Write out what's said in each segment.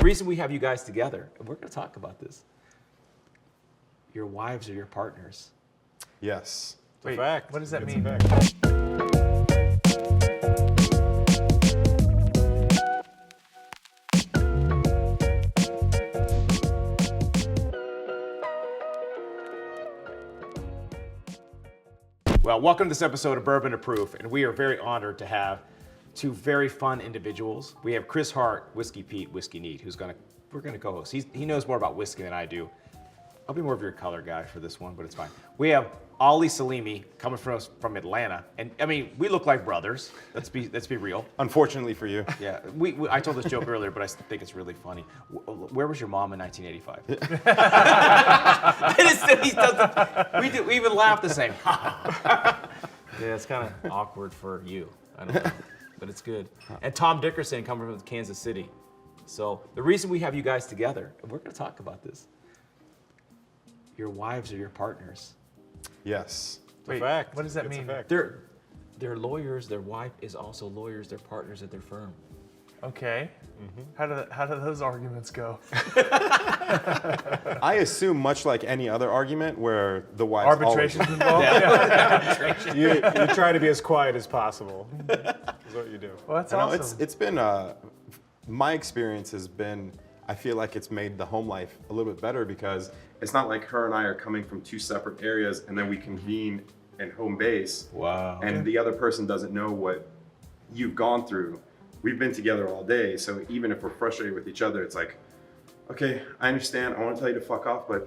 reason we have you guys together, and we're going to talk about this. Your wives are your partners. Yes. Wait, fact. what does that It's a mean? fact. Well, welcome to this episode of Bourbon to Proof, and we are very honored to have two very fun individuals. We have Chris Hart, Whiskey Pete, Whiskey Neat, we're gonna co-host. He knows more about whiskey than I do. I'll be more of your color guy for this one, but it's fine. We have Ali Salimi coming from Atlanta, and I mean, we look like brothers. Let's be real. Unfortunately for you. Yeah, I told this joke earlier, but I think it's really funny. Where was your mom in 1985? We even laugh the same. Yeah, it's kind of awkward for you. I don't know, but it's good. And Tom Dickerson coming from Kansas City. So The reason we have you guys together, and we're going to talk about this. Your wives are your partners. Yes. wait, fact. what does that It's a mean? fact. They're lawyers. Their wife is also lawyers. They're partners at their firm. Okay. How do those arguments go? I assume much like any other argument where the wife Arbitration's involved. You try to be as quiet as possible. Is what you do. Well, that's No, awesome. it's been my experience has been. I feel like it's made the home life a little bit better because it's not like her and I are coming from two separate areas and then we convene in home base. Wow. And the other person doesn't know what you've gone through. We've been together all day, so even if we're frustrated with each other, it's like, okay, I understand. I want to tell you to fuck off, but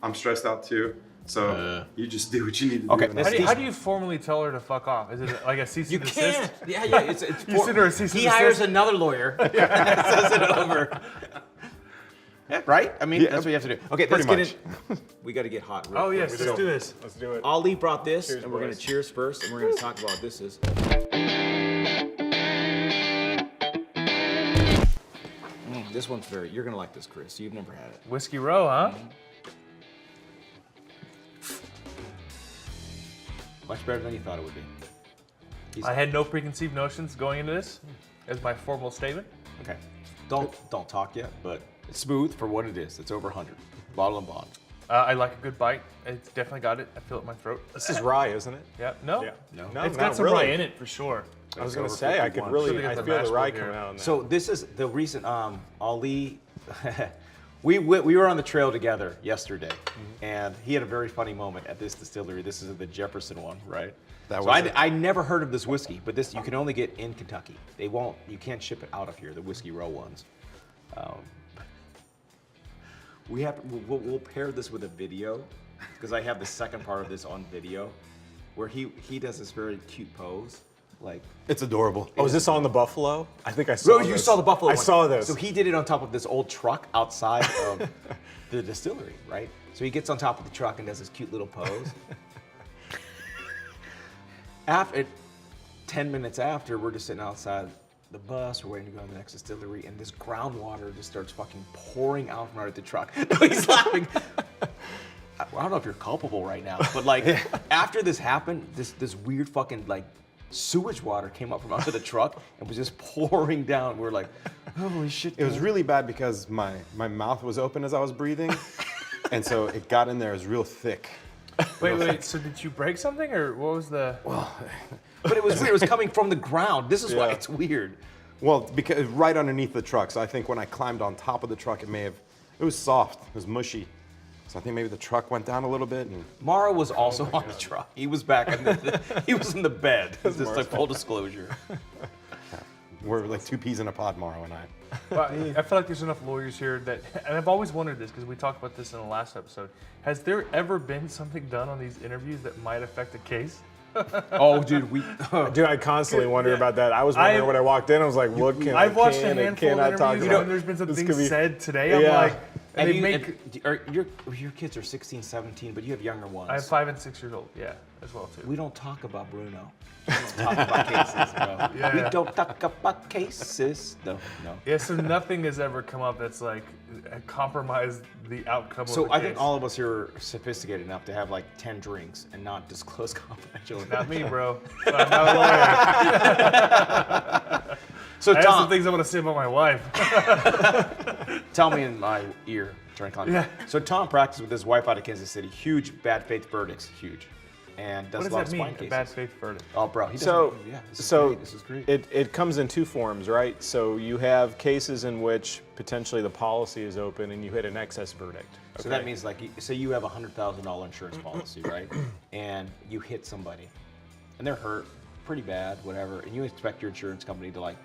I'm stressed out too. So you just do what you need to Okay, do. this- How do you formally tell her to fuck off? Is it like a cease You and desist? can't. Yeah. It's You send her a cease and he hires desist? another lawyer and says it over. Yeah, right? I mean, Yeah, that's what you have to do. Okay, let's pretty get in. We got to get hot. Real Oh quick. yes, let's do this. Let's do it. Ali brought this, Cheers, and we're going to boys. cheers first, and we're going to talk about what this is. This one's you're going to like this, Chris. You've never had it. Whiskey Row, huh? Much better than you thought it would be. I had no preconceived notions going into this as my formal statement. Okay. Don't talk yet, but it's smooth for what it is. It's over 100. Bottle and bond. I like a good bite. It's definitely got it. I feel it in my throat. This is rye, isn't it? Yeah. No. Yeah. No. It's not got some really. rye in it for sure. I was gonna over say I could 51. really. Should I get the feel mash the rye bill here. coming out. In that. So this is the recent Ali. we were on the trail together yesterday, and he had a very funny moment at this distillery. This is the Jefferson one, right? That So was it. I never heard of this whiskey, but this you can only get in Kentucky. You can't ship it out of here. The Whiskey Row ones. We'll pair this with a video because I have the second part of this on video, where he does this very cute pose, like. It's adorable. Oh, is this on the buffalo? I think I saw. Bro, you this. saw the buffalo I one. saw this. So he did it on top of this old truck outside of the distillery, right? So he gets on top of the truck and does this cute little pose. After 10 minutes after, we're just sitting outside the bus, we're waiting to go to the next distillery, and this groundwater just starts fucking pouring out from under the truck. He's laughing. I don't know if you're culpable right now, but like after this happened, this weird fucking like sewage water came up from under the truck and was just pouring down. We're like, holy shit. It was really bad because my mouth was open as I was breathing, and so it got in there. It was real thick. Wait. So did you break something, or what was the? But it was weird. It was coming from the ground. This is why Yeah. it's weird. Well, because right underneath the truck. So I think when I climbed on top of the truck, it was soft. It was mushy. So I think maybe the truck went down a little bit. And Mara was also on the truck. He was back he was in the bed. Just like full disclosure. we're like two peas in a pod, Morrow and I. Well, I feel like there's enough lawyers here that, and I've always wondered this because we talked about this in the last episode. Has there ever been something done on these interviews that might affect a case? Oh, dude, Dude, I constantly wonder about that. I was wondering when I walked in. I was like, "What can I've watched can a and handful of cannot talk interviews about?" and there's been some This things could be- said today. I'm Yeah. like, and Have they you, make. your kids are 16, 17, but you have younger ones. I have 5 and 6 years old. Yeah, as well too. We don't talk about Bruno. We don't talk about cases, bro. Yeah. We don't talk about cases. No. Yeah, so nothing has ever come up that's like compromised the outcome So of the I case. think all of us here are sophisticated enough to have like 10 drinks and not disclose confidential Not me, information. bro. I'm not a lawyer. So I have some Tom, things I want to say about my wife. Tell me in my ear, trying to climb. So Tom practiced with his wife out of Kansas City. Huge bad faith verdicts, huge, and does What does a lot that of mean? spine A cases. bad faith verdict. Oh, bro, he doesn't. So, Yeah, this is so great. This is great. it comes in two forms, right? So you have cases in which potentially the policy is open and you hit an excess verdict. So that means, like, say you have a $100,000 insurance policy, right? And you hit somebody, and they're hurt pretty bad, whatever, and you expect your insurance company to like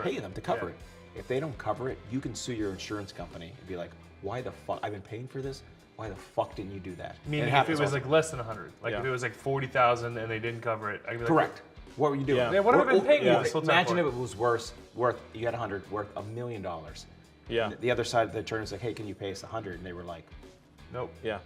pay them to cover it. If they don't cover it, you can sue your insurance company and be like, "Why the fuck? I've been paying for this. Why the fuck didn't you do that?" Meaning if it was like less than 100, like if it was like 40,000 and they didn't cover it, I'd be like, correct. What were you doing? Yeah. Yeah, what have I been paying you this whole time Imagine for? if it was worth you had 100 worth $1 million. Yeah. The other side of the attorney was like, "Hey, can you pay us 100?" And they were like, Nope. Yeah.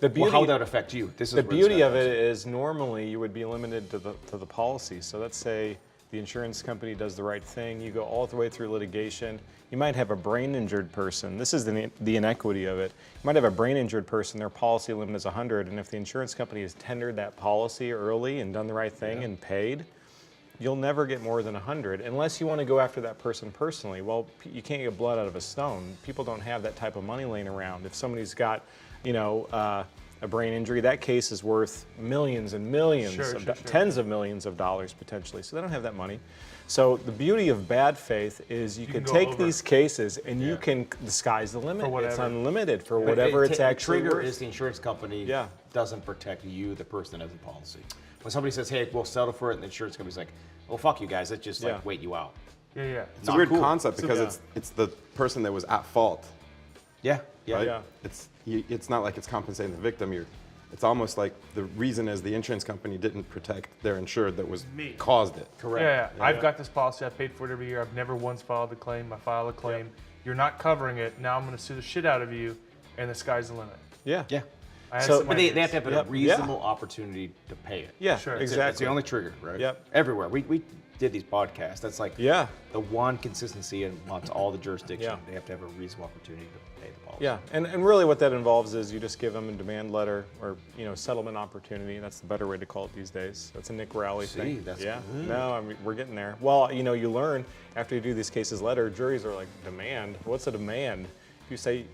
The beauty, "Well, how would that affect you?" This is the where this beauty guy of it comes is normally you would be limited to the policy. So let's say the insurance company does the right thing. You go all the way through litigation. You might have a brain injured person. This is the inequity of it. You might have a brain injured person. Their policy limit is 100, and if the insurance company has tendered that policy early and done the right thing and paid, you'll never get more than 100 unless you want to go after that person personally. Well, you can't get blood out of a stone. People don't have that type of money laying around. If somebody's got, a brain injury, that case is worth millions and millions, tens of millions of dollars potentially. So they don't have that money. So the beauty of bad faith is you can go take over. these cases and you can, the sky's the limit. For It's whatever. unlimited for But whatever it's actually trigger worth. is the insurance company Yeah. doesn't protect you, the person that has the policy. When somebody says, "Hey, we'll settle for it," and the insurance company's like, "Well, fuck you guys. Let's just Yeah. like wait you out." Yeah. It's a weird cool. concept because Yeah. it's the person that was at fault, Yeah. right? Yeah. It's not like it's compensating the victim. It's almost like the reason is the insurance company didn't protect their insured that was Me. caused it. Correct. Yeah. I've got this policy. I paid for it every year. I've never once filed a claim. I file a claim. You're not covering it. Now I'm going to sue the shit out of you, and the sky's the limit. Yeah. Yeah. I had So- some But they ideas. have to have Yep. a reasonable opportunity to pay it. Yeah, Sure. That's exactly. the only trigger, right? Yep. Everywhere. We did these podcasts. That's like Yeah. the one consistency amongst all the jurisdictions. Yeah. They have to have a reasonable opportunity to pay the policy. Yeah, and really what that involves is you just give them a demand letter or settlement opportunity. That's the better way to call it these days. That's a Nick Rowley thing. that's yeah. good. No, I mean, we're getting there. Well, you learn after you do these cases later. Juries are like, demand. What's a demand? If you say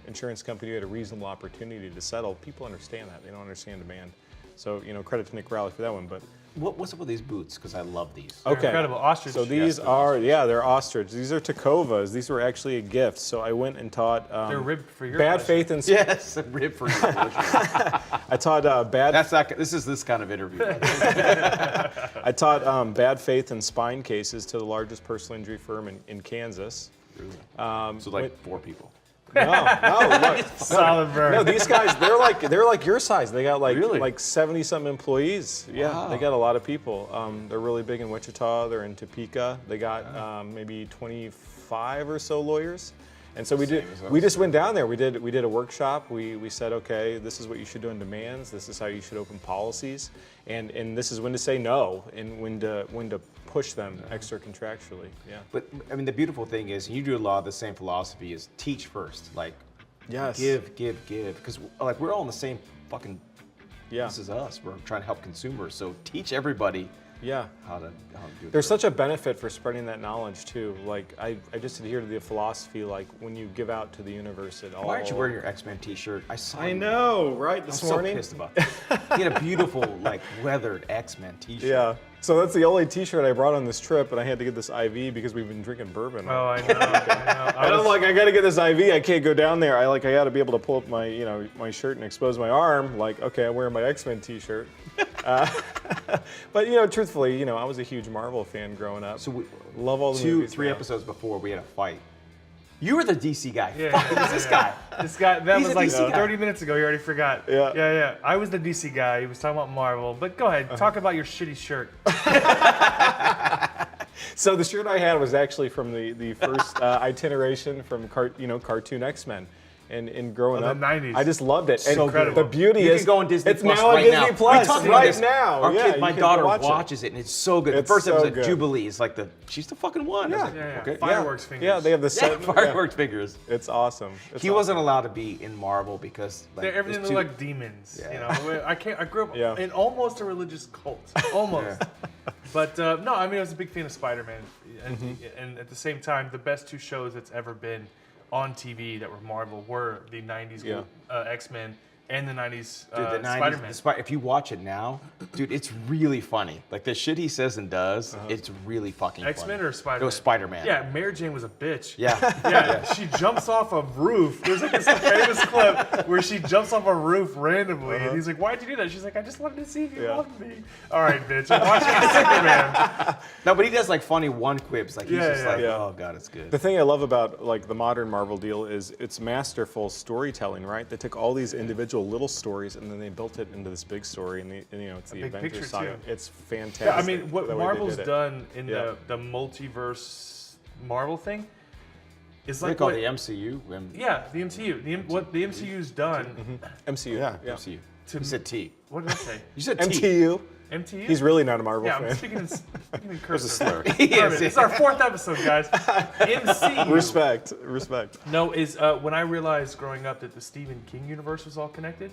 insurance company had a reasonable opportunity to settle, people understand that. They don't understand demand. So credit to Nick Rowley for that one, but. What's up with these boots? Because I love these. Okay. Incredible. Ostrich. So these they're ostrich. These are Tacovas. These were actually a gift. So I went and taught They're ribbed for your bad pleasure. faith and Yes, a rib for you. I taught bad. This is this kind of interview. I taught bad faith and spine cases to the largest personal injury firm in Kansas. So like 4 people. No, look. Solid burn. No, these guys, they're like your size. They got like Really? like 70-some employees. Yeah, Wow. they got a lot of people. They're really big in Wichita. They're in Topeka. They got maybe 25 or so lawyers. And so we just went down there. We did a workshop. We said, okay, this is what you should do in demands. This is how you should open policies, and this is when to say no and when to push them extra contractually. Yeah. But I mean, the beautiful thing is, you do a lot of the same philosophy: is teach first, like Yes. give, because like we're all in the same fucking. Yeah. This is us. We're trying to help consumers, so teach everybody Yeah. how to do it. There's such a benefit for spreading that knowledge too. Like I just adhere to the philosophy. Like when you give out to the universe, it all. Why aren't you wearing your X-Men T-shirt? I saw. I you. know, right? I'm This so morning. pissed about that. He had a beautiful, like, weathered X-Men T-shirt. Yeah. So that's the only T-shirt I brought on this trip, and I had to get this IV because we've been drinking bourbon. Oh, I know. And I'm like, I gotta get this IV. I can't go down there. I gotta be able to pull up my, my shirt and expose my arm. Like, okay, I'm wearing my X-Men T-shirt. But truthfully, I was a huge Marvel fan growing up. So we, love all the movies. 3 now. episodes before, we had a fight. You were the DC guy. Yeah, Fuck, yeah, who's this yeah. guy? This guy, that He's was a like DC guy. 30 minutes ago. You already forgot. Yeah. I was the DC guy. He was talking about Marvel. But go ahead, talk about your shitty shirt. So the shirt I had was actually from the first itineration from cartoon X-Men. And growing Of the up, 90s. I just loved it. And So incredible. the beauty You is can go on Disney it's Plus now right on now. Disney Plus We talked about right this. now. Our Yeah, kid, you my can daughter watch it. watches it, and it's so good. It's the first so episode, good. Jubilee, is like she's the fucking one. I was like, Yeah. okay. Fireworks fingers. Yeah, they have the Yeah, set. fireworks figures. It's awesome. It's He wasn't allowed to be in Marvel because like, Everything there's looked too- like demons. Yeah. I grew up Yeah. in almost a religious cult. Almost. But no, I mean, I was a big fan of Spider-Man. And at the same time, the best 2 shows that's ever been on TV that were Marvel were the 90s Yeah. X-Men and the 90s, Dude, the 90s, Spider-Man. if you watch it now, dude, it's really funny. Like the shit he says and does, it's really fucking X-Men funny. or Spider-Man? It was Spider-Man. Yeah, Mary Jane was a bitch. Yeah. Yeah, she jumps off a roof. There's like this famous clip where she jumps off a roof randomly, and he's like, "Why'd you do that?" She's like, "I just wanted to see if you loved me." All right, bitch. I'm watching Superman. No, but he does like funny one quips. Like he's Yeah, just yeah. like, Yeah. oh god, it's good. The thing I love about like the modern Marvel deal is it's masterful storytelling, right? They took all these individual little stories and then they built it into this big story, and it's the big Avengers picture, saga. too. It's fantastic. Yeah, I mean, what the way they Marvel's did it. done in Yeah. the multiverse Marvel thing is They like call what, it the MCU. yeah, the MCU. What the MCU's done MCU. Yeah. MCU. to You said T. what did I say? You said T. MTU. MTU. He's really not a Marvel yeah, I'm fan. speaking in There's a cursive. slur. Yes, it's our 4th episode, guys. MCU. Respect. No, is when I realized growing up that the Stephen King universe was all connected.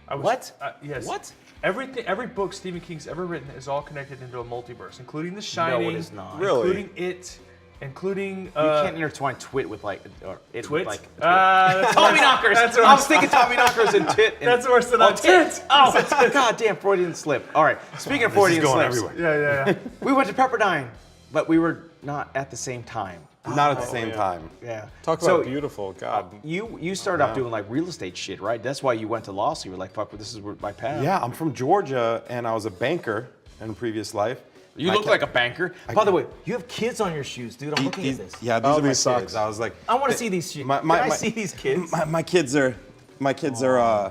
I was, What? Yes. What? Every book Stephen King's ever written is all connected into a multiverse, including The Shining. it is not. Really? Including It. Including. You can't intertwine Twit with like or it Twit? with like That's Tommy worse. knockers. That's I worse. was thinking Tommy knockers and tit. And, That's worse than a tit. Oh, goddamn Freudian slip. All right, speaking of Freudian going slips, everywhere. Yeah. we went to Pepperdine, but we were not at the same time. Not at the same yeah. time. Yeah. Talk So, about beautiful. God. You started off doing like real estate shit, right? That's why you went to law school. You were like, fuck, this is my path. Yeah, I'm from Georgia, and I was a banker in a previous life. You look like a banker. By the way, you have kids on your shoes, dude. I'm looking at this. Yeah, these Oh, are my these kids. socks. I was like, I want to see these shit. My- Can my- I my- see these kids? my kids are,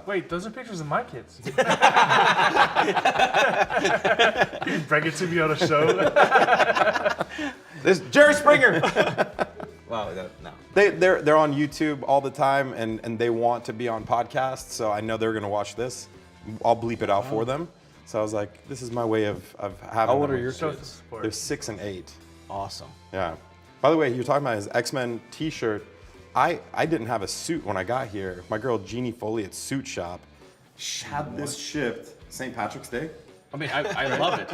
Wait, those are pictures of my kids. You bring it to me on a show. This Jerry Springer. Wow, no. they're on YouTube all the time, and they want to be on podcasts, so I know they're gonna watch this. I'll bleep it out for them. So I was like, this is my way of having. How old them. are your Show kids? the support. They're 6 and 8. Awesome. Yeah. By the way, you're talking about his X-Men T-shirt. I didn't have a suit when I got here. My girl Jeannie Foley at Suit Shop had this shipped St. Patrick's Day. I mean, I love it.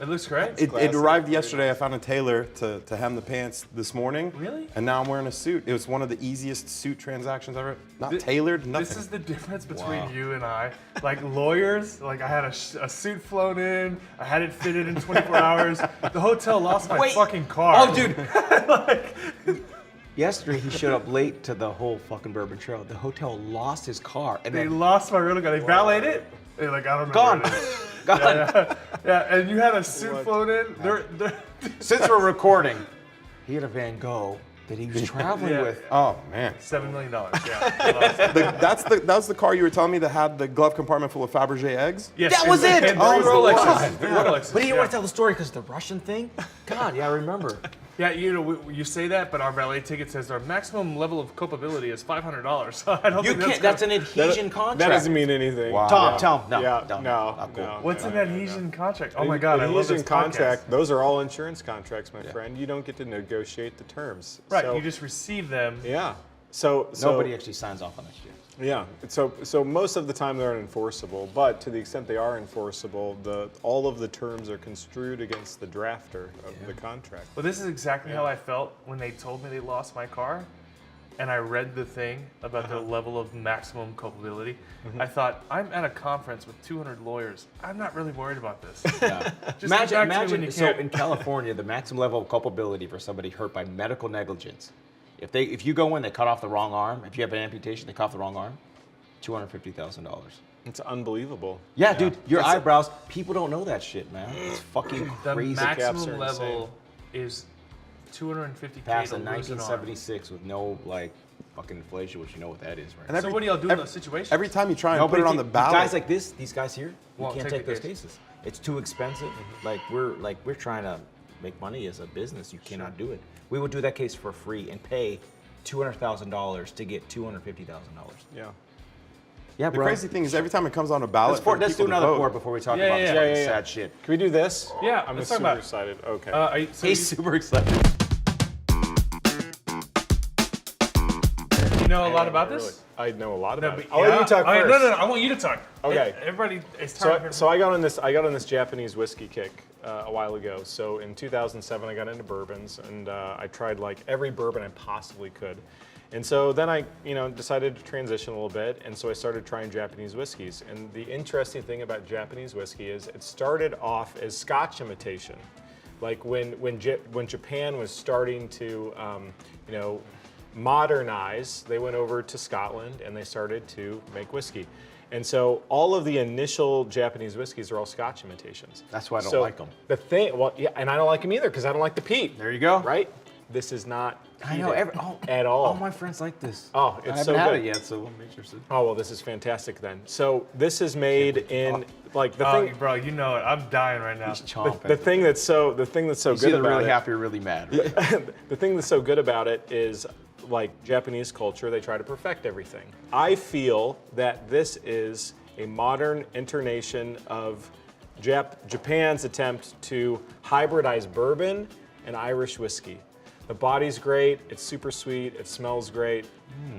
It looks great. It arrived yesterday. I found a tailor to hem the pants this morning. Really? And now I'm wearing a suit. It was one of the easiest suit transactions ever. Not tailored, nothing. This is the difference between you and I. Like lawyers, like I had a suit flown in, I had it fitted in 24 hours. The hotel lost my fucking car. Oh, dude. Yesterday, he showed up late to the whole fucking Bourbon Trail. The hotel lost his car. And They then lost my rental car. They valeted it. They're like, I don't know. gone. where it is. Gone. Yeah, and you had a suit flown in. They're Since we're recording, he had a Van Gogh that he was traveling Yeah. with. Oh man. $7 million. Yeah. That's the car you were telling me that had the glove compartment full of Fabergé eggs. Yes, That was it! And Oh, three my Rolexes. God. Three Rolexes. But he didn't yeah. want to tell the story because the Russian thing? God, yeah, I remember. Yeah, you know, you say that, but our valet ticket says our maximum level of culpability is $500. So I don't You think can't, that's an adhesion contract. That doesn't mean anything. Wow. Tom, tell him. No, Yeah, no, no, not cool. no. What's an adhesion contract? Oh my God, I love Adhesion this contract. podcast. Those are all insurance contracts, my friend. You don't get to negotiate the terms. Right, So, you just receive them. yeah. So Nobody actually signs off on that shit. Yeah. So most of the time they're unenforceable, but to the extent they are enforceable, all of the terms are construed against the drafter of the contract. Well, this is exactly how I felt when they told me they lost my car, and I read the thing about the level of maximum culpability. I thought, I'm at a conference with 200 lawyers. I'm not really worried about this. Yeah. Just get back to me when Imagine you so can't. in California, the maximum level of culpability for somebody hurt by medical negligence. If you go in, they cut off the wrong arm. If you have an amputation, they cut off the wrong arm. $250,000. It's unbelievable. Yeah, dude, your eyebrows. People don't know that shit, man. It's fucking The crazy. caps are maximum insane. level is $250K Passed to in lose an arm. 1976 with no like fucking inflation, which you know what that is, right? And So what do y'all do in those situations? Every time you try and put it on the ballot, Guys like this, these guys here, we Won't can't take take the those case. cases. It's too expensive. We're trying to make money as a business. You cannot do it. We would do that case for free and pay $200,000 to get $250,000. Yeah. Yeah, the bro. crazy thing is every time it comes on a ballot, Let's do another pour before we talk Yeah, about yeah, this yeah, fucking yeah. sad shit. Can we do this? Yeah, I'm let's talk super about it. excited. Okay. So He's super excited. you know a lot about Really, this? I know a lot No, about but it. I'll let you talk Okay, first. no, I want you to talk. Okay. Everybody is tired of hearing So I got on this Japanese whiskey kick a while ago. So in 2007, I got into bourbons, and I tried like every bourbon I possibly could. And so then I, decided to transition a little bit, and so I started trying Japanese whiskeys. And the interesting thing about Japanese whiskey is it started off as Scotch imitation. Like when Japan was starting to, modernize, they went over to Scotland and they started to make whiskey. And so all of the initial Japanese whiskeys are all Scotch imitations. That's why I don't like them. The thing, and I don't like them either because I don't like the peat. There you go. Right? This is not I know at all. All my friends like this. Oh, it's I haven't so had good. it yet, so I'm interested. Oh, well, this is fantastic then. So this is made in like the Oh, thing. bro, you know it. I'm dying right now. He's chomping. The thing that's so You good either about really it. happy or really mad. Right? The thing that's so good about it is, like Japanese culture, they try to perfect everything. I feel that this is a modern incarnation of Japan's attempt to hybridize bourbon and Irish whiskey. The body's great, it's super sweet, it smells great,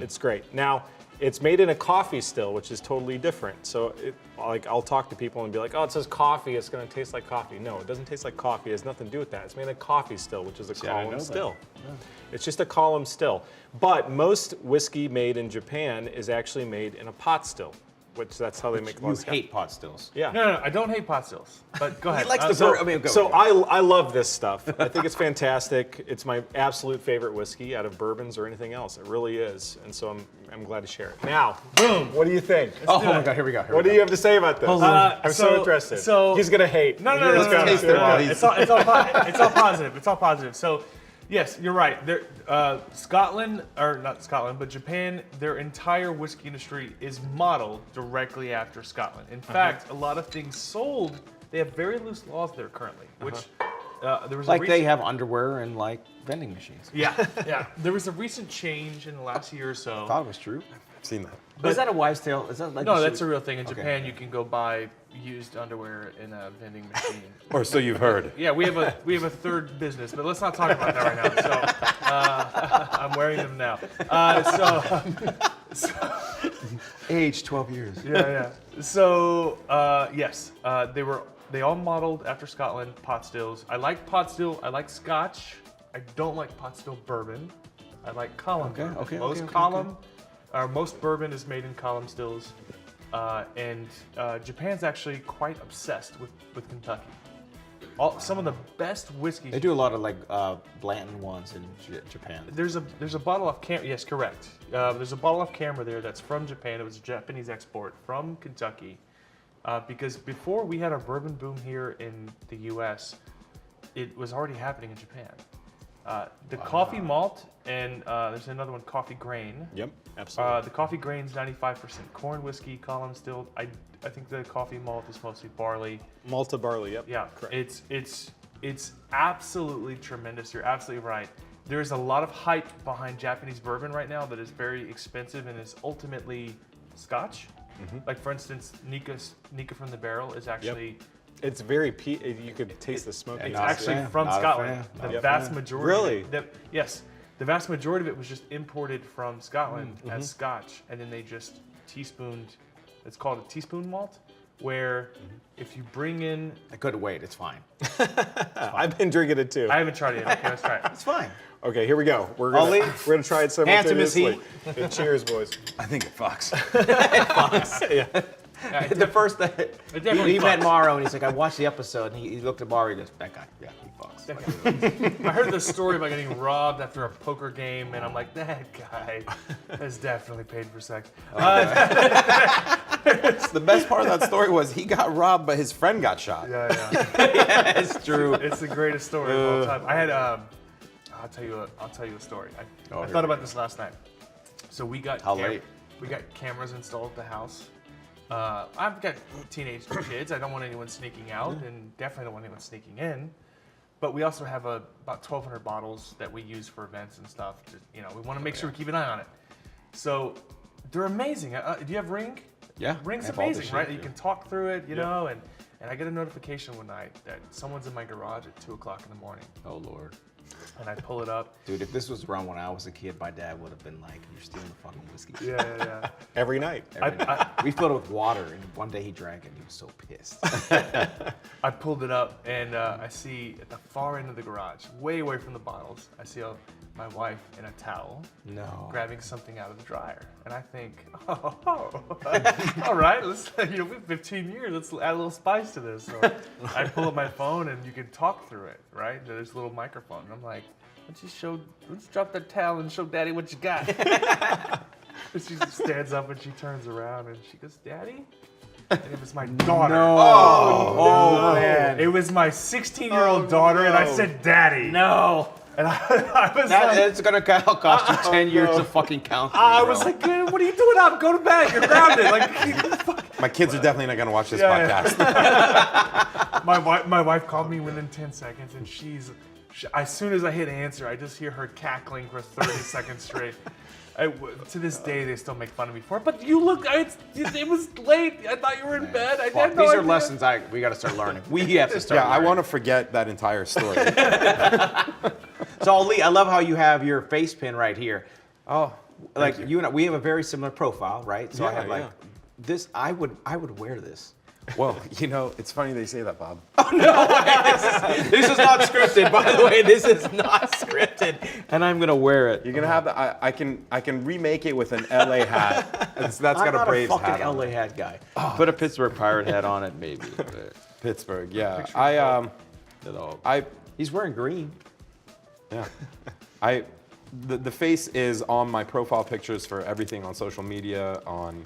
it's great. Now, it's made in a coffee still, which is totally different. So, I'll talk to people and be like, oh, it says coffee, it's gonna taste like coffee. No, it doesn't taste like coffee, it has nothing to do with that. It's made in a coffee still, which is a I didn't know column that. still. Yeah. It's just a column still. But most whiskey made in Japan is actually made in a pot still, which that's how they make You Moscow. hate pot stills. Yeah. No, I don't hate pot stills. But go ahead. He likes the So, I mean, go. so I love this stuff. I think it's fantastic. It's my absolute favorite whiskey out of bourbons or anything else. It really is. And so I'm glad to share it. Now, boom, what do you think? Oh my God, here we go. What do you have to say about this? I'm so interested. He's gonna hate. No. taste it while It's all positive. It's all positive. So, yes, you're right. Scotland, or not Scotland, but Japan, their entire whiskey industry is modeled directly after Scotland. In fact, a lot of things sold, they have very loose laws there currently, which there was Like a they have underwear and like vending machines. Yeah. There was a recent change in the last year or so. I thought it was true. I've seen that. But is that a wives' tale? Is that like No, you that's should- a real thing. In Okay. Japan, you can go buy used underwear in a vending machine. Or so you've heard. Yeah, we have a third business, but let's not talk about that right now. So I'm wearing them now. Age 12 years. Yeah. So yes, they all modeled after Scotland pot stills. I like pot still. I like Scotch. I don't like pot still bourbon. I like column. bourbon. Most bourbon is made in column stills, and Japan's actually quite obsessed with Kentucky. Some of the best whiskeys. They do a lot of like Blanton ones in Japan. There's a bottle off camera. Yes, correct. There's a bottle off camera there that's from Japan. It was a Japanese export from Kentucky. Because before we had our bourbon boom here in the U.S., it was already happening in Japan. The coffee malt and there's another one, coffee grain. Yep, absolutely. The coffee grain's 95% corn whiskey, column still. I think the coffee malt is mostly barley. Malta barley. Yep. Yeah, correct. it's absolutely tremendous. You're absolutely right. There's a lot of hype behind Japanese bourbon right now that is very expensive and is ultimately Scotch. Like for instance, Nikka from the barrel is actually. It's very you could taste the smoky. It's Not a actually fan. from Not a Scotland. fan. The Not a vast fan. majority. Really? Yes, the vast majority of it was just imported from Scotland as Scotch, and then they just teaspooned. It's called a teaspoon malt, where if you bring in. I couldn't wait. It's fine. I've been drinking it too. I haven't tried it yet. Okay, let's try it. It's fine. Okay, here we go. We're Ollie, gonna try it hands to Miss simultaneously. And cheers, boys. I think it fucks. The first day, definitely we met fucks. Morrow and he's like, I watched the episode and he looked at Morrow and he goes, that guy, yeah, he fucks. I heard this story about getting robbed after a poker game, and I'm like, that guy has definitely paid for sex. The best part of that story was he got robbed, but his friend got shot. Yeah. It's true. It's the greatest story of all time. I had I'll tell you a story. I here thought we about this last night. So we got How late? We got cameras installed at the house. I've got teenage kids. I don't want anyone sneaking out, and definitely don't want anyone sneaking in. But we also have about 1,200 bottles that we use for events and stuff. We want to make sure we keep an eye on it. So they're amazing. Do you have Ring? Yeah. Ring's I have all this amazing, shit, right? You yeah. can talk through it, you know, and I get a notification one night that someone's in my garage at 2:00 in the morning, Oh, Lord. and I pull it up. Dude, if this was around when I was a kid, my dad would have been like, you're stealing the fucking whiskey. Yeah. Every night. Every night. We filled it with water, and one day he drank it, and he was so pissed. I pulled it up, and I see at the far end of the garage, way away from the bottles, I see a my wife in a towel, No. grabbing something out of the dryer. And I think, all right, let's, we've been 15 years, let's add a little spice to this. So I pull up my phone and you can talk through it, right? There's a little microphone. And I'm like, let's drop that towel and show Daddy what you got. And she stands up and she turns around and she goes, Daddy? And it was my daughter. Oh, man. It was my 16-year-old daughter, and I said, Daddy. No. And I was like, It's going to cost you 10 years of fucking counseling. I was like, what are you doing up? Go to bed. You're grounded. Like, My kids are definitely not going to watch this Yeah, podcast. my wife called me within 10 seconds, and as soon as I hit answer, I just hear her cackling for 30 seconds straight. To this day, they still make fun of me for it. But you look, it was late. I thought you were in bed. I had no These are idea. lessons we got to start learning. We have to start Yeah, I learning. want to forget that entire story. So, Ali, I love how you have your face pin right here. Oh, Like you and I, we have a very similar profile, right? So I Yeah, have like yeah. this. I would wear this. well, it's funny they say that, Bob. This is not scripted, by the way. This is not scripted, and I'm gonna wear it. You're gonna have the. I can remake it with an LA hat. That's I'm got a not Braves a fucking hat on. LA hat guy. Put a Pittsburgh Pirate hat on it, maybe. But, Pittsburgh, yeah. He's wearing green. Yeah. The face is on my profile pictures for everything on social media, on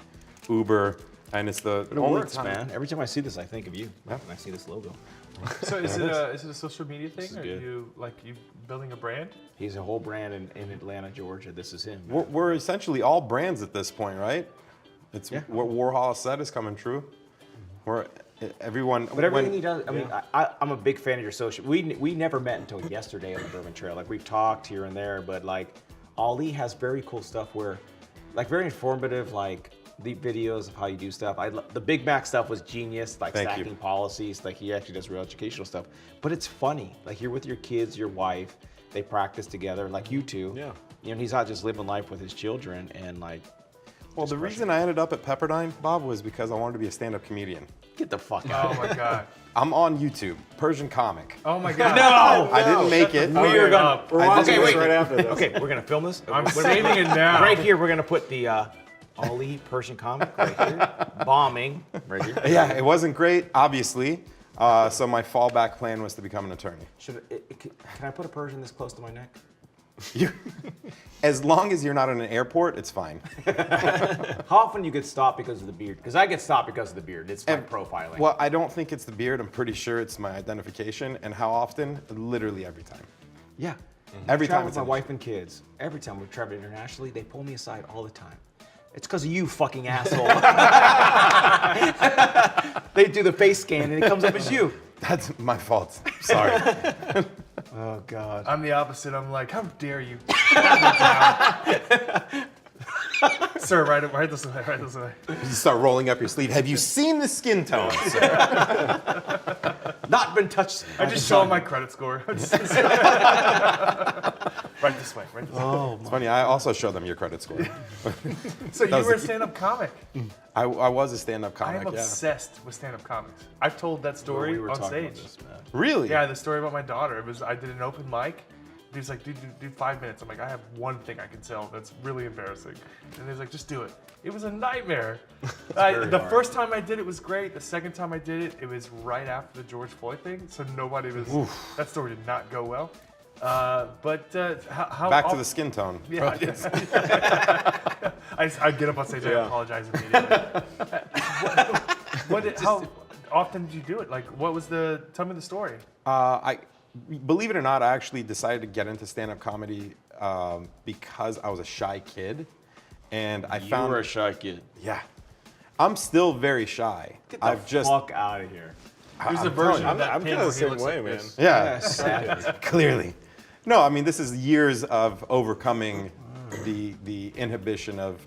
Uber, and it's the It only works, time. man. Every time I see this, I think of you. When I see this logo. So is it a social media thing? is Or good. you building a brand? He's a whole brand in Atlanta, Georgia. This is him. We're essentially all brands at this point, right? It's Yeah. what Warhol said is coming true. We're everyone. But everything he does, I mean, I'm a big fan of your social. We never met until yesterday on the Bourbon Trail. Like we've talked here and there, but like Ali has very cool stuff where, like very informative, like the videos of how you do stuff. The Big Mac stuff was genius, like Thank you. stacking policies. Like he actually does real educational stuff. But it's funny. Like you're with your kids, your wife. They practice together, like you two. Yeah. You know, he's not just living life with his children and like. Well, the reason I ended up at Pepperdine, Bob, was because I wanted to be a stand-up comedian. Get the fuck out. Oh my God. I'm on YouTube, Persian comic. Oh my God. No! I didn't make it. We are gonna. Okay, wait. right after this. Okay, we're gonna film this. I'm saving it now. Right here, we're gonna put the Ali Persian comic right here. Bombing right here. Yeah, it wasn't great, obviously. So my fallback plan was to become an attorney. Can I put a Persian this close to my neck? As long as you're not in an airport, it's fine. How often you get stopped because of the beard? Because I get stopped because of the beard. It's my profiling. Well, I don't think it's the beard. I'm pretty sure it's my identification. And how often? Literally every time. Yeah. Every I travel time with it's my an wife and kids. Every time we travel internationally, they pull me aside all the time. It's because of you, fucking asshole. They do the face scan and it comes up as you. That's my fault. Sorry. Oh God. I'm the opposite. I'm like, how dare you? Sir, right this way, right this way. You start rolling up your sleeve. Have you seen the skin tone? Not been touched. I just show him my credit score. Right this way, right this way. Oh, It's funny. I also show them your credit score. So you was were a the- stand-up comic. I was a stand-up I comic. am Yeah. obsessed with stand-up comics. I've told that story we were on talking stage. about this, man. Really? Yeah, the story about my daughter. I did an open mic. He's like, dude, do 5 minutes. I'm like, I have one thing I can tell that's really embarrassing. And he's like, just do it. It was a nightmare. The first time I did it was great. The second time I did it, it was right after the George Floyd thing. So nobody was, that story did not go well. But how Back to often- the skin tone. Yeah. I get up on stage, I apologize immediately. How often did you do it? Like, tell me the story. Believe it or not, I actually decided to get into stand-up comedy because I was a shy kid, and I you found were a shy kid. yeah, I'm still very shy. Get the fuck out of here. There's a I'm version telling of you. that I'm pin kind of where the he same looks way, like man. this. Yeah, Savage. clearly. No, I mean this is years of overcoming the inhibition of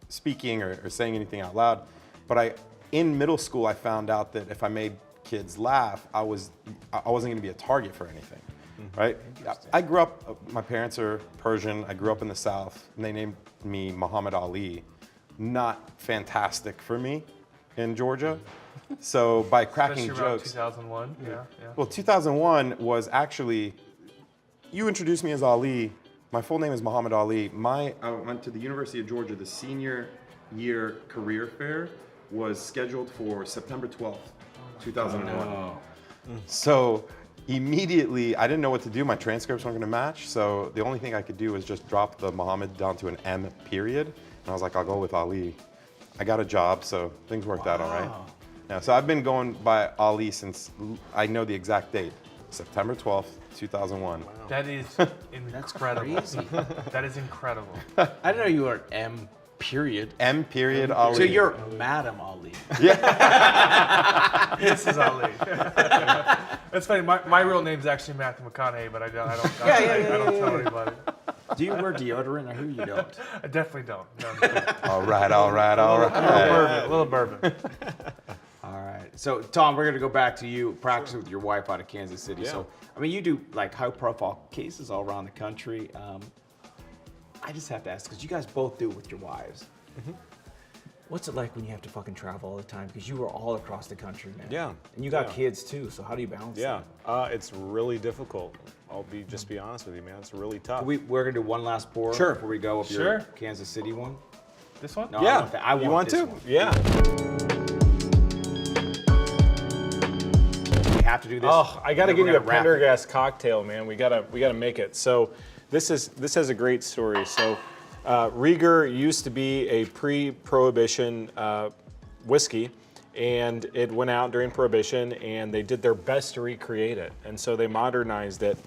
speaking or saying anything out loud. But in middle school, I found out that if I made kids laugh, I wasn't going to be a target for anything, right? I grew up. My parents are Persian. I grew up in the South, and they named me Muhammad Ali. Not fantastic for me in Georgia. So by cracking Especially around jokes. 2001. Yeah. Well, 2001 was actually, you introduced me as Ali My full name is Muhammad Ali. I went to the University of Georgia. The senior year career fair was scheduled for September 12th, 2001. Oh. So immediately, I didn't know what to do. My transcripts weren't going to match. So the only thing I could do was just drop the Muhammad down to an M period. And I was like, I'll go with Ali. I got a job, so things worked out all right. Yeah, so I've been going by Ali since I know the exact date, September 12th, 2001. That is incredible. crazy. That is incredible. I didn't know you were an M period. M period Ali. So you're Madam Ali. This is Ali. That's funny. My real name's actually Matthew McConaughey, but I don't tell anybody. Do you wear deodorant or who you don't? I definitely don't. No, All right. a little bourbon. All right. So, Tom, we're going to go back to you practicing with your wife out of Kansas City. Yeah. So, I mean, you do like high-profile cases all around the country. I just have to ask, because you guys both do it with your wives. What's it like when you have to fucking travel all the time? Because you are all across the country, man. Yeah. And you got Yeah. kids too. So how do you balance that? It's really difficult. I'll just be honest with you, man. It's really tough. We're going to do one last pour Sure. before we go with your Sure. Kansas City one. This one? No, Yeah. I want that. I want you want this to? one. Yeah. We have to do this. Oh, I got to Then give we're you a gonna wrap it. Pendergast cocktail, man. We gotta make it. So this has a great story. So Rieger used to be a pre-prohibition whiskey, and it went out during Prohibition, and they did their best to recreate it, and so they modernized it.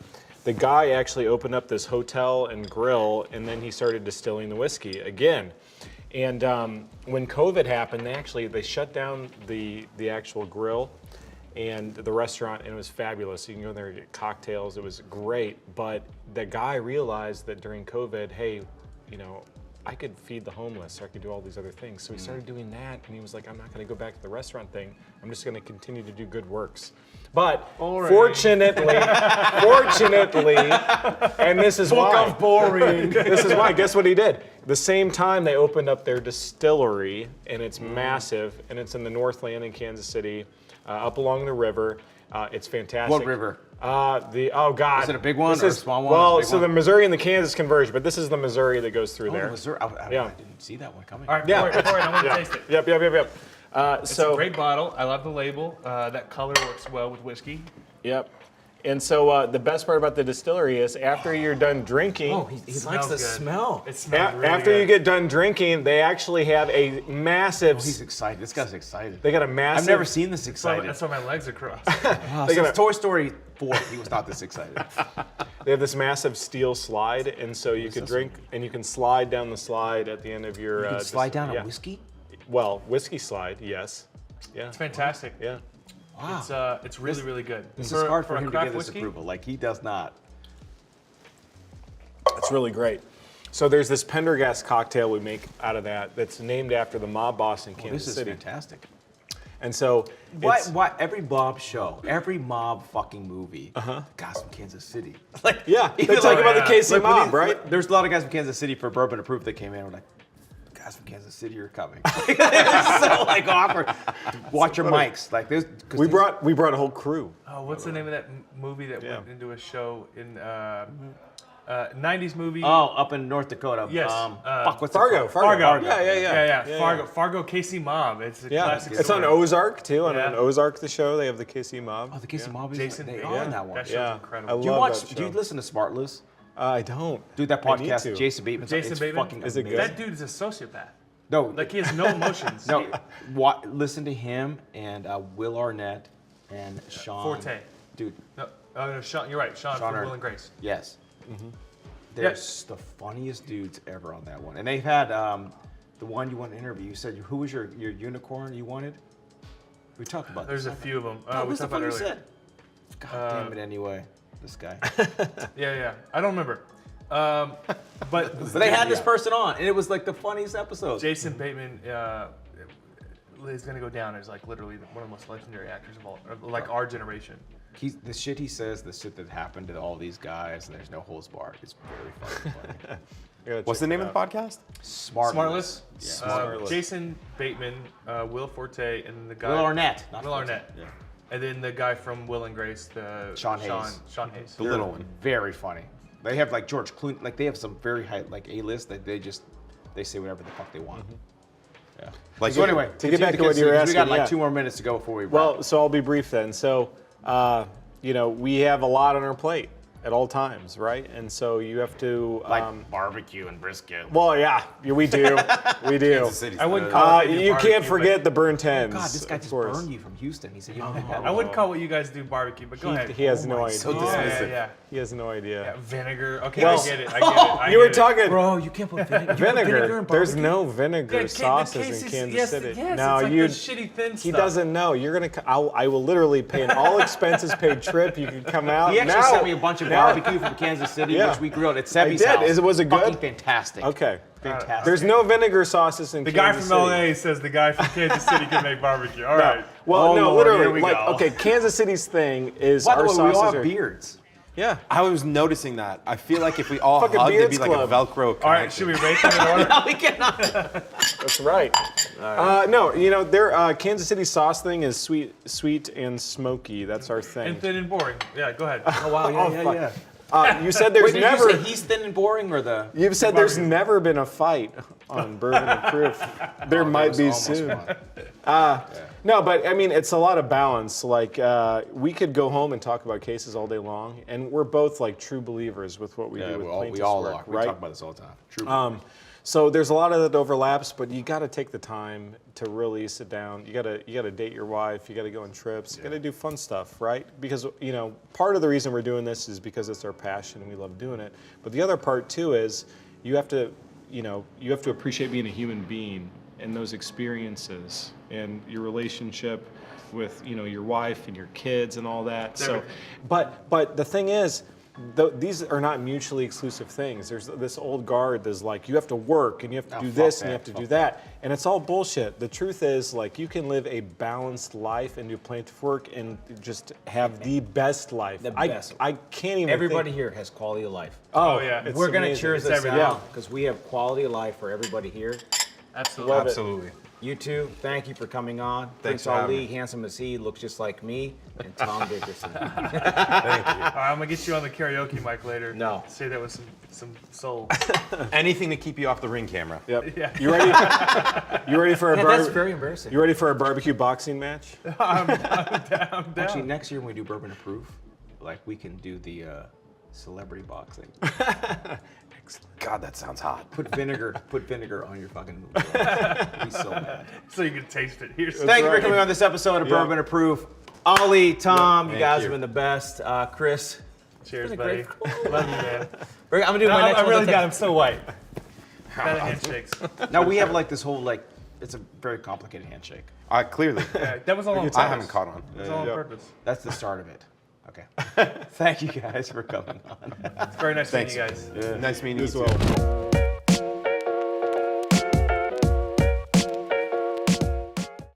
The guy actually opened up this hotel and grill, and then he started distilling the whiskey again. And when COVID happened, they shut down the actual grill and the restaurant, and it was fabulous. You can go there and get cocktails. It was great. But the guy realized that during COVID, hey, I could feed the homeless, or I could do all these other things. So he started doing that, and he was like, I'm not going to go back to the restaurant thing. I'm just going to continue to do good works. But fortunately, and this is why. boring. This is why. Guess what he did? The same time they opened up their distillery, and it's massive, and it's in the Northland in Kansas City, up along the river. It's fantastic. What river? God. Is it a big one This or a is- small one? Well, It's a big so the one? Missouri and the Kansas converge, but this is the Missouri that goes through there. Missouri. I Yeah. didn't see that one coming. All right, Yeah. before I want to taste it. Yep. It's a great bottle. I love the label. That color works well with whiskey. Yep. And so the best part about the distillery is after you're done drinking, Oh, he likes Smells the good. smell. It smells really after good. you get done drinking, they actually have a massive. He's excited. This guy's excited. They got a massive. I've never seen this So excited. that's why my legs are crossed. Wow, They since got a- Toy Story 4, he was not this excited. They have this massive steel slide, and so you could this drink, and you can slide down the slide at the end of your. You can slide down yeah. a whiskey? Well, whiskey slide, yes. Yeah. It's fantastic. Yeah. Wow. It's really, really good. This is hard for a him to craft get this whiskey, approval. Like, he does not. It's really great. So there's this Pendergast cocktail we make out of that that's named after the mob boss in Kansas This is City. fantastic. And so it's, Why every mob show, every mob fucking movie, guys from Kansas City. Like, Yeah, they even talk about the KC when mob, these- right? There's a lot of guys from Kansas City for bourbon approved that came in and were like, guys from Kansas City are coming. It's so like awkward. Watch your mics. Like there's we brought a whole crew. Oh, what's the name of that movie that Yeah. went into a show in 90s movie? Oh, up in North Dakota. Yes, Fuck, what's it Fargo, called? Fargo. yeah. Fargo, KC Mob. It's a Yeah, classic it's on story. Ozark too. Yeah. On Ozark, the show, they have the KC mob. Oh, the KC mob is Jason they Bateman. are in that one. That show's Yeah. incredible. I Do you love watch? that Do you show. listen to Smartless? I don't. Dude, that I need podcast, to. Jason Bateman. Jason it's Bateman? fucking Is it amazing. good? That dude is a sociopath. No, Like he has no emotions. no. Listen to him and Will Arnett and Sean Forte. Dude, No, Sean. You're right. Sean Sean from Arnett. Will and Grace. yes. They're the funniest dudes ever on that one. And they've had the one you want to interview. You said who was your unicorn you wanted? We talked about There's this. a few of them. Oh, We what's the talked about fuck you earlier. said? God damn it! Anyway, this guy. Yeah. I don't remember. But But they had this person on, and it was like the funniest episode. Jason Bateman is gonna go down as like literally one of the most legendary actors of all, like our generation. The shit he says, the shit that happened to all these guys, and there's no holds barred. It's very fucking funny. What's the name of the podcast? Smartless. Yeah. Smartless. Jason Bateman, Will Forte, and the guy Will Arnett. not Will Forte. Arnett. Yeah. And then the guy from Will and Grace, Sean Hayes. Sean Hayes. The little one. Very funny. They have like George Clooney, like they have some very high like A-list that they say whatever the fuck they want. Yeah. Like, So anyway, to get back to what continue, you were 'cause we got asking, like yeah. 2 more minutes to go before we wrap. Well, so I'll be brief then. So, you know, we have a lot on our plate at all times, right? And so you have to barbecue and brisket. well, yeah, we do, we do. Kansas City's I wouldn't the- call it You barbecue, can't but- forget the burn tens. God, this guy of just course. burned you from Houston. He said you don't have I wouldn't call what you guys do barbecue, but go ahead. He has no idea. so yeah, dismissive. yeah. He has no idea. Yeah, vinegar. Okay, Well, I get it. I get it. I You were get it. talking Bro, you can't put vinegar. vinegar. in There's barbecue? no vinegar Yeah, sauces in Casey's- Kansas yes, City. Yes, no, it's like you. the shitty thin He stuff. doesn't know. You're gonna. I will literally pay an all expenses paid trip. You can come out. He actually now, sent me a bunch of now- barbecue from Kansas City, Yeah. which we grilled at Sebi's did. house. Was it good? Fucking fantastic. Okay. Fantastic. There's no vinegar sauces in The guy Kansas from City. LA says the guy from Kansas City can make barbecue. All No. right. Well, Oh, no, Lord, here literally. we Like, go. okay, Kansas City's thing is By the our way, we all sauces have are. beards. Yeah. I was noticing that. I feel like if we all Fucking hugged, it'd be Beards like a Club. Velcro connection. All right, should we rate them in order? No, we cannot. That's right. No, you know, their Kansas City sauce thing is sweet and smoky. That's our thing. And thin and boring. Yeah, go ahead. Oh wow, yeah. You said there's Wait, did never. you say he's thin and boring, or the? You've said there's Barbecue. never been a fight on Bourbon and Proof. There might be soon. No, but I mean, it's a lot of balance. Like, we could go home and talk about cases all day long, and we're both like true believers with what we do with plaintiffs' we all work, are. We right? talk about this all the time. True. So there's a lot of that overlaps, but you got to take the time to really sit down. You got to date your wife. You got to go on trips. You got to do fun stuff, right? Because you know, part of the reason we're doing this is because it's our passion and we love doing it. But the other part too is you have to appreciate being a human being and those experiences and your relationship with your wife and your kids and all that. So, but the thing is, these are not mutually exclusive things. There's this old guard that's like, you have to work and you have to do this and you have to do that. And it's all bullshit. The truth is, like, you can live a balanced life and do plaintiff work and just have the best life. The best. I can't even Everybody think. here has quality of life. Oh, yeah. it's We're gonna amazing. cheer It's this everything. out because we have quality of life for everybody here. Absolutely. Love it. Absolutely. You two, thank you for coming on. Thanks Prince for having Ali, me. handsome as he, looks just like me, and Tom Dickerson. All right, I'm gonna get you on the karaoke mic later. No. Say that with some soul. Anything to keep you off the ring camera. Yep. Yeah. You ready? You ready for a That's very embarrassing. You ready for a barbecue boxing match? I'm down. Actually, next year when we do Bourbon Approved, like we can do the celebrity boxing. God, that sounds hot. Put vinegar on your fucking. Be so mad. So you can taste it. Here's Thank you for right. coming on this episode of Yeah. Bourbon Approved. Ollie, Tom, you Thank guys you. have been the best. Chris, Cheers, been a buddy. great- Love you, man. I'm gonna do my next I one. really that got takes- him so white. Better handshakes. Now we have like this whole like, it's a very complicated handshake. Clearly. Yeah, that was all on purpose. I haven't caught on. That was all on purpose. That's the start of it. Okay. Thank you guys for coming on. It's very nice Thanks. meeting you guys. Nice meeting you As too. well.